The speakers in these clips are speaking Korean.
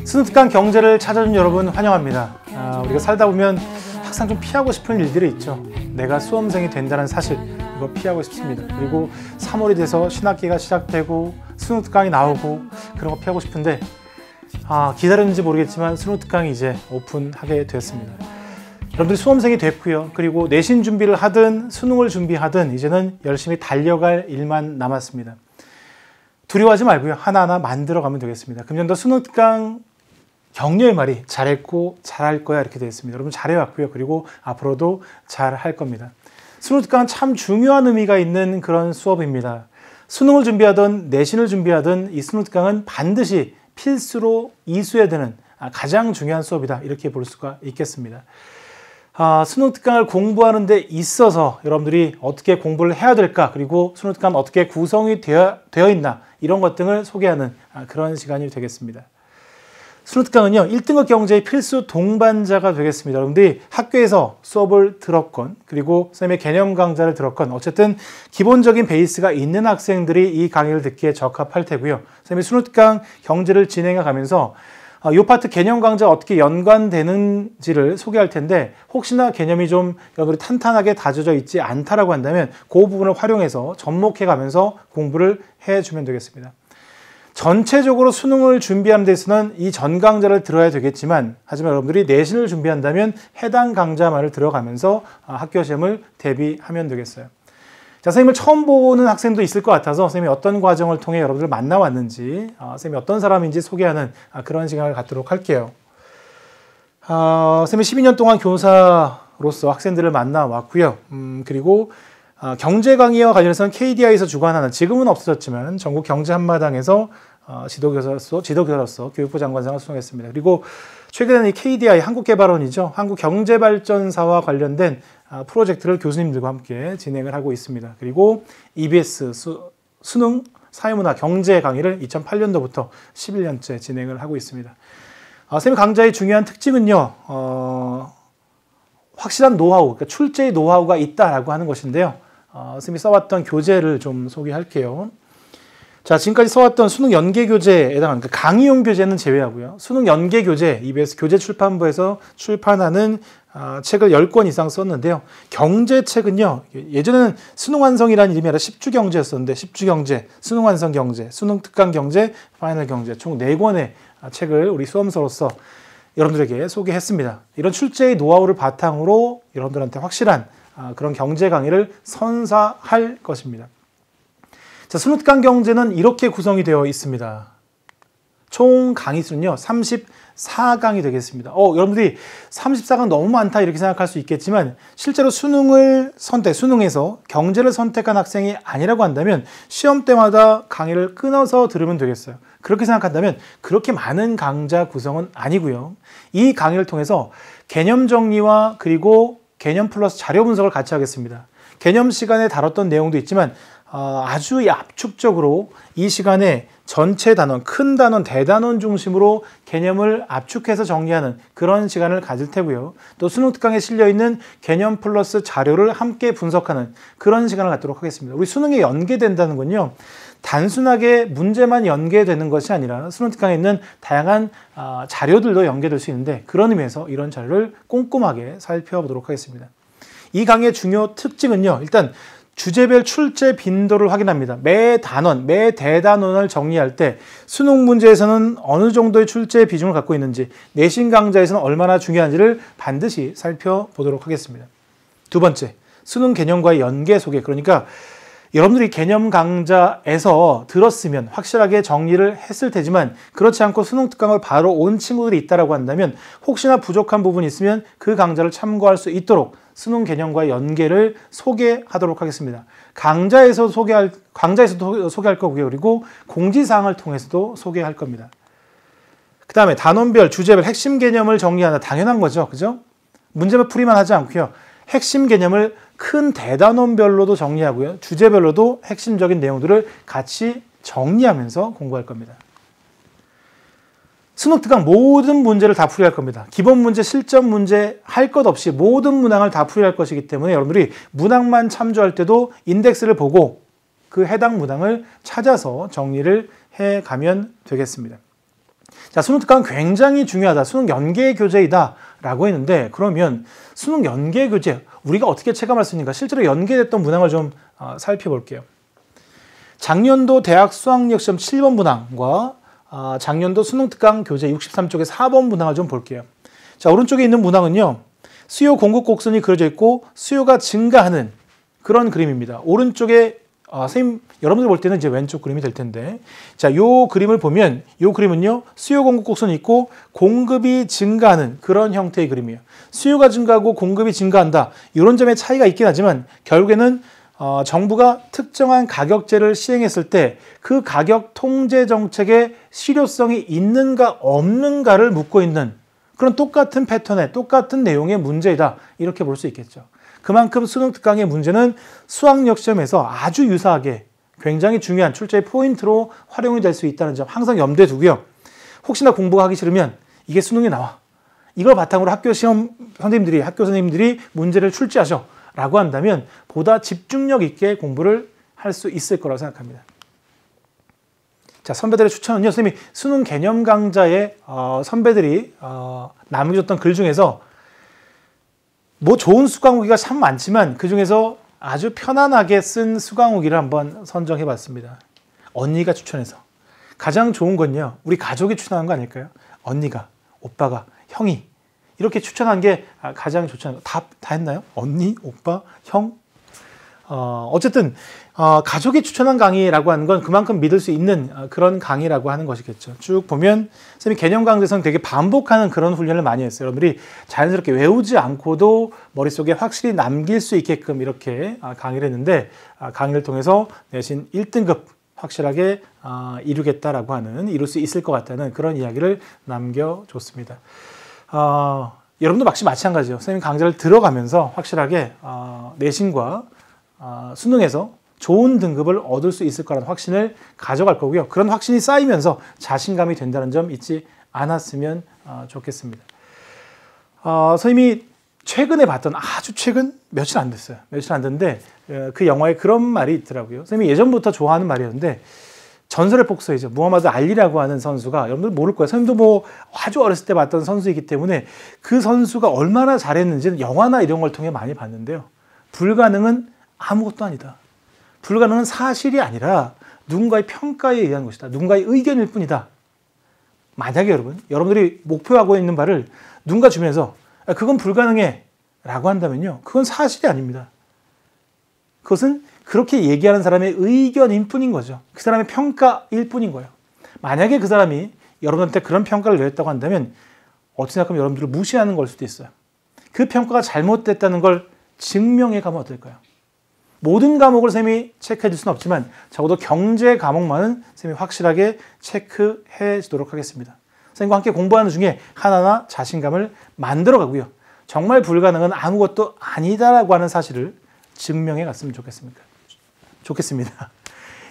수능 특강 경제를 찾아준 여러분 환영합니다. 우리가 살다 보면 항상 좀 피하고 싶은 일들이 있죠. 내가 수험생이 된다는 사실, 이거 피하고 싶습니다. 그리고 3월이 돼서 신학기가 시작되고 수능 특강이 나오고 그런 거 피하고 싶은데 기다렸는지 모르겠지만 수능 특강이 이제 오픈하게 됐습니다. 여러분들이 수험생이 됐고요. 그리고 내신 준비를 하든 수능을 준비하든 이제는 열심히 달려갈 일만 남았습니다. 두려워하지 말고요. 하나하나 만들어가면 되겠습니다. 금년도 수능 특강 격려의 말이 잘했고 잘할 거야 이렇게 되어 있습니다. 여러분 잘해왔고요. 그리고 앞으로도 잘할 겁니다. 수능 특강은 참 중요한 의미가 있는 그런 수업입니다. 수능을 준비하든 내신을 준비하든 이 수능 특강은 반드시 필수로 이수해야 되는 가장 중요한 수업이다 이렇게 볼 수가 있겠습니다. 수능 특강을 공부하는 데 있어서 여러분들이 어떻게 공부를 해야 될까, 그리고 수능 특강은 어떻게 구성이 되어 있나, 이런 것 등을 소개하는 그런 시간이 되겠습니다. 수능 특강은요, 1등급 경제의 필수 동반자가 되겠습니다. 여러분들이 학교에서 수업을 들었건, 그리고 선생님의 개념 강좌를 들었건, 어쨌든 기본적인 베이스가 있는 학생들이 이 강의를 듣기에 적합할 테고요. 선생님이 수능 특강 경제를 진행해 가면서 이 파트 개념 강좌 어떻게 연관되는지를 소개할 텐데, 혹시나 개념이 좀 여러분들이 탄탄하게 다져져 있지 않다라고 한다면 그 부분을 활용해서 접목해 가면서 공부를 해주면 되겠습니다. 전체적으로 수능을 준비하는 데 있어서는 이 전 강좌를 들어야 되겠지만, 하지만 여러분들이 내신을 준비한다면 해당 강좌만을 들어가면서 학교 시험을 대비하면 되겠어요. 자, 선생님을 처음 보는 학생도 있을 것 같아서 선생님이 어떤 과정을 통해 여러분들을 만나왔는지, 선생님이 어떤 사람인지 소개하는 그런 시간을 갖도록 할게요. 선생님이 12년 동안 교사로서 학생들을 만나왔고요. 그리고 경제 강의와 관련해서는 KDI에서 주관하는, 지금은 없어졌지만 전국 경제 한마당에서 지도교사로서 교육부 장관상을 수상했습니다. 그리고 최근에는 이 KDI, 한국개발원이죠. 한국경제발전사와 관련된 프로젝트를 교수님들과 함께 진행을 하고 있습니다. 그리고 EBS 수능 사회문화 경제 강의를 2008년도부터 11년째 진행을 하고 있습니다. 선생님 강좌의 중요한 특징은요, 확실한 노하우, 그러니까 출제의 노하우가 있다라고 하는 것인데요. 선생님이 써왔던 교재를 좀 소개할게요. 자, 지금까지 써왔던 수능 연계 교재에 해당하는 강의용 교재는 제외하고요. 수능 연계 교재, EBS 교재 출판부에서 출판하는 책을 10권 이상 썼는데요. 경제책은요, 예전에는 수능 완성이라는 이름이 아니라 10주 경제였었는데, 10주 경제, 수능 완성 경제, 수능 특강 경제, 파이널 경제, 총 4권의 책을 우리 수험서로서 여러분들에게 소개했습니다. 이런 출제의 노하우를 바탕으로 여러분들한테 확실한 그런 경제 강의를 선사할 것입니다. 자, 수능 특강 경제는 이렇게 구성이 되어 있습니다. 총 강의 수는요, 34강이 되겠습니다. 여러분들이 34강 너무 많다 이렇게 생각할 수 있겠지만, 실제로 수능에서 경제를 선택한 학생이 아니라고 한다면 시험 때마다 강의를 끊어서 들으면 되겠어요. 그렇게 생각한다면 그렇게 많은 강좌 구성은 아니고요. 이 강의를 통해서 개념 정리와 그리고 개념 플러스 자료 분석을 같이 하겠습니다. 개념 시간에 다뤘던 내용도 있지만 아주 압축적으로 이 시간에 전체 단원, 큰 단원, 대단원 중심으로 개념을 압축해서 정리하는 그런 시간을 가질 테고요. 또 수능 특강에 실려있는 개념 플러스 자료를 함께 분석하는 그런 시간을 갖도록 하겠습니다. 우리 수능에 연계된다는 건요, 단순하게 문제만 연계되는 것이 아니라 수능 특강에 있는 다양한 자료들도 연계될 수 있는데, 그런 의미에서 이런 자료를 꼼꼼하게 살펴보도록 하겠습니다. 이 강의의 중요 특징은요, 일단 주제별 출제 빈도를 확인합니다. 매 단원, 매 대단원을 정리할 때 수능 문제에서는 어느 정도의 출제 비중을 갖고 있는지, 내신 강좌에서는 얼마나 중요한지를 반드시 살펴보도록 하겠습니다. 두 번째, 수능 개념과의 연계 소개. 그러니까 여러분들이 개념 강좌에서 들었으면 확실하게 정리를 했을 테지만, 그렇지 않고 수능 특강을 바로 온 친구들이 있다고 한다면 혹시나 부족한 부분이 있으면 그 강좌를 참고할 수 있도록 수능 개념과의 연계를 소개하도록 하겠습니다. 강좌에서도 소개할 거고요. 그리고 공지사항을 통해서도 소개할 겁니다. 그 다음에 단원별, 주제별 핵심 개념을 정리하는, 당연한 거죠. 그죠? 문제만 풀이만 하지 않고요. 핵심 개념을 큰 대단원별로도 정리하고요. 주제별로도 핵심적인 내용들을 같이 정리하면서 공부할 겁니다. 수능 특강 모든 문제를 다 풀이할 겁니다. 기본 문제, 실전 문제 할 것 없이 모든 문항을 다 풀이할 것이기 때문에 여러분들이 문항만 참조할 때도 인덱스를 보고 그 해당 문항을 찾아서 정리를 해가면 되겠습니다. 자, 수능 특강은 굉장히 중요하다. 수능 연계 교재이다. 라고 했는데, 그러면 수능 연계 교재, 우리가 어떻게 체감할 수 있는가? 실제로 연계됐던 문항을 좀 살펴볼게요. 작년도 대학 수학력 시험 7번 문항과 작년도 수능 특강 교재 63쪽의 4번 문항을 좀 볼게요. 자, 오른쪽에 있는 문항은요, 수요 공급 곡선이 그려져 있고 수요가 증가하는 그런 그림입니다. 오른쪽에 선생님, 여러분들 볼 때는 이제 왼쪽 그림이 될 텐데, 자, 요 그림을 보면 요 그림은요, 수요 공급 곡선이 있고 공급이 증가하는 그런 형태의 그림이에요. 수요가 증가하고 공급이 증가한다. 이런 점의 차이가 있긴 하지만 결국에는 정부가 특정한 가격제를 시행했을 때 그 가격 통제 정책의 실효성이 있는가 없는가를 묻고 있는 그런 똑같은 패턴의 똑같은 내용의 문제이다. 이렇게 볼 수 있겠죠. 그만큼 수능 특강의 문제는 수학력 시험에서 아주 유사하게 굉장히 중요한 출제의 포인트로 활용이 될 수 있다는 점 항상 염두에 두고요. 혹시나 공부가 하기 싫으면 이게 수능에 나와. 이걸 바탕으로 학교 선생님들이 문제를 출제하셔 라고 한다면 보다 집중력 있게 공부를 할 수 있을 거라고 생각합니다. 자, 선배들의 추천은요. 선생님이 수능 개념 강좌에 선배들이 남겨줬던 글 중에서 뭐 좋은 수강후기가 참 많지만 그중에서 아주 편안하게 쓴 수강후기를 한번 선정해 봤습니다. 언니가 추천해서. 가장 좋은 건요, 우리 가족이 추천한 거 아닐까요? 언니가, 오빠가, 형이 이렇게 추천한 게 가장 좋지 않나요? 다 했나요? 언니, 오빠, 형? 어쨌든 가족이 추천한 강의라고 하는 건 그만큼 믿을 수 있는 그런 강의라고 하는 것이겠죠. 쭉 보면 선생님이 개념 강좌에서는 되게 반복하는 그런 훈련을 많이 했어요. 여러분들이 자연스럽게 외우지 않고도 머릿속에 확실히 남길 수 있게끔 이렇게 강의를 했는데, 강의를 통해서 내신 1등급 확실하게 이루겠다라고 하는, 이룰 수 있을 것 같다는 그런 이야기를 남겨줬습니다. 여러분도 역시 마찬가지죠. 선생님 강좌를 들어가면서 확실하게 내신과 수능에서 좋은 등급을 얻을 수 있을 거라는 확신을 가져갈 거고요. 그런 확신이 쌓이면서 자신감이 된다는 점 잊지 않았으면 좋겠습니다. 선생님이 최근에 봤던, 아주 최근 며칠 안 됐어요. 며칠 안 됐는데 그 영화에 그런 말이 있더라고요. 선생님이 예전부터 좋아하는 말이었는데, 전설의 복서이죠. 무하마드 알리라고 하는 선수가, 여러분들 모를 거예요. 선생님도 뭐 아주 어렸을 때 봤던 선수이기 때문에 그 선수가 얼마나 잘했는지는 영화나 이런 걸 통해 많이 봤는데요. 불가능은 아무것도 아니다. 불가능은 사실이 아니라 누군가의 평가에 의한 것이다. 누군가의 의견일 뿐이다. 만약에 여러분들이 목표하고 있는 바를 누군가 주면서 그건 불가능해 라고 한다면요, 그건 사실이 아닙니다. 그것은 그렇게 얘기하는 사람의 의견일 뿐인 거죠. 그 사람의 평가일 뿐인 거예요. 만약에 그 사람이 여러분한테 그런 평가를 내렸다고 한다면 어떻게 생각하면 여러분들을 무시하는 걸 수도 있어요. 그 평가가 잘못됐다는 걸 증명해 가면 어떨까요? 모든 과목을 선생님이 체크해 줄 수는 없지만 적어도 경제 과목만은 선생님이 확실하게 체크해 주도록 하겠습니다. 선생님과 함께 공부하는 중에 하나하나 자신감을 만들어 가고요. 정말 불가능은 아무것도 아니다라고 하는 사실을 증명해 갔으면 좋겠습니다.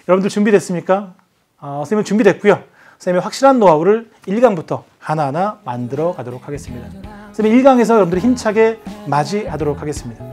여러분들 준비됐습니까? 선생님은 준비됐고요. 선생님의 확실한 노하우를 1강부터 하나하나 만들어 가도록 하겠습니다. 선생님 1강에서 여러분들이 힘차게 맞이하도록 하겠습니다.